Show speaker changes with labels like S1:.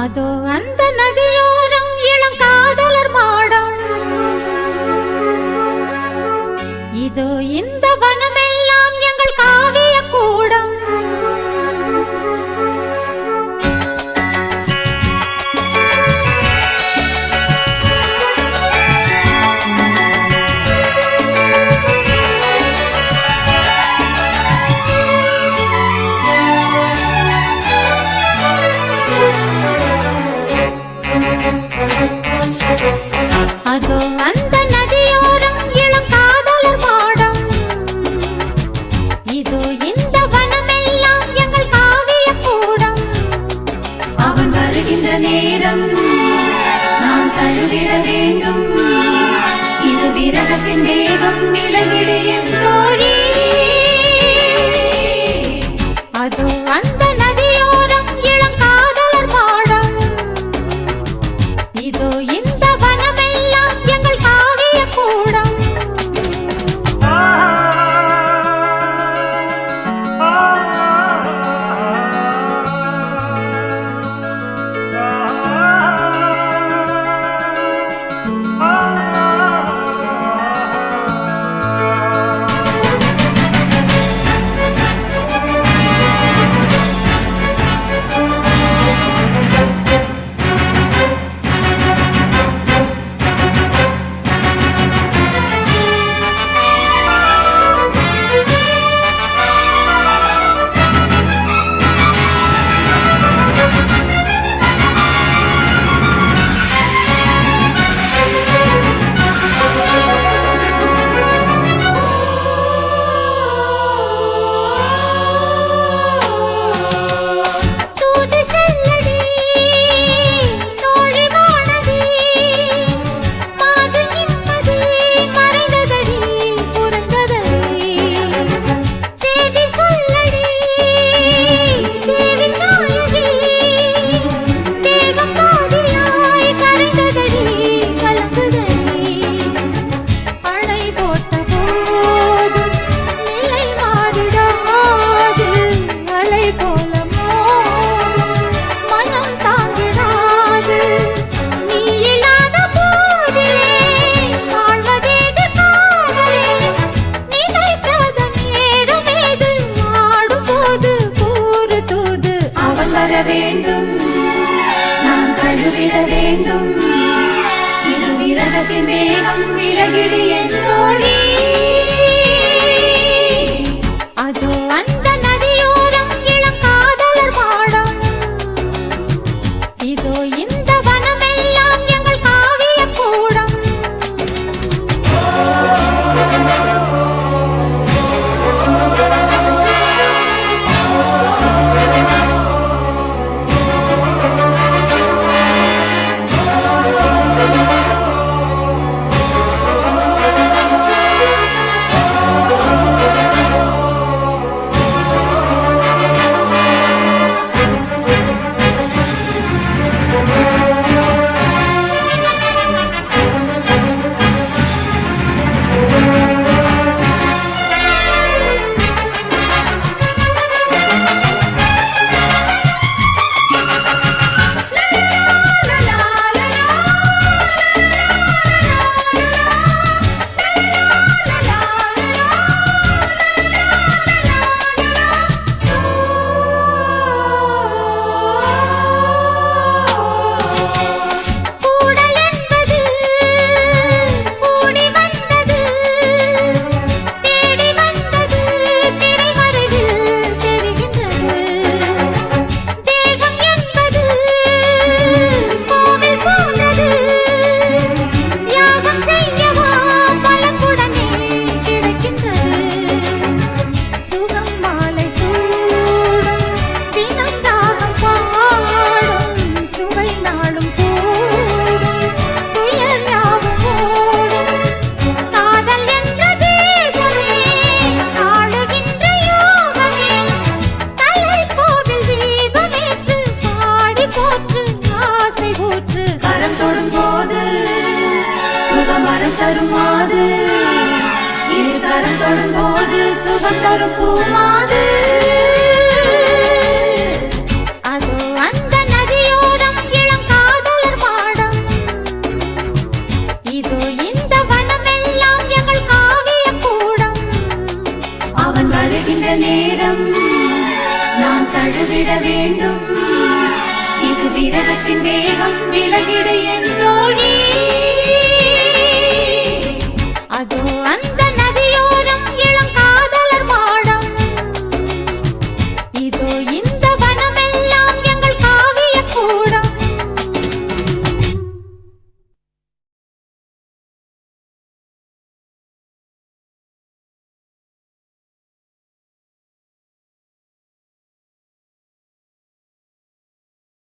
S1: அதோ அந்த நதியோரம் இளம் காதலர் மாடம். இதோ இந்த வனமெல்லாம் எங்கள் காவிய கூடம். அதோ அந்த நதியோரம் இளம் காதலர் மாடம். இதோ இந்த வனமெல்லாம் எங்கள் காவிய கூடம்.
S2: அவன் வருகின்ற நேரம் நாம் தழுவிட வேண்டும். இது விரகத்தின் வேகம் விலகிடு என் தோழி.
S1: அதோ அந்த நதியோரம் இளம் காதலர் மாடம். இதோ இந்த வனமெல்லாம் எங்கள் காவிய கூடம்.
S2: வேண்டும் நாம் தழுவிட வேண்டும். இது விரகத்தின் வேகம் விலகிடு என் தோழி.
S1: அதோ அந்த நதியோரம் இளம் காதலர் மாடம். இதோ இந்த வனமெல்லாம் எங்கள் காவிய கூடம்.
S2: தருமாது இரு கரம் தொடும்போது சுகம் தரும் பூமாது.
S1: அதோ அந்த நதியோரம்
S2: நேரம் நான் தழுவிட வேண்டும். இது விரகத்தின் வேகம் விலகிடு என் தோழி.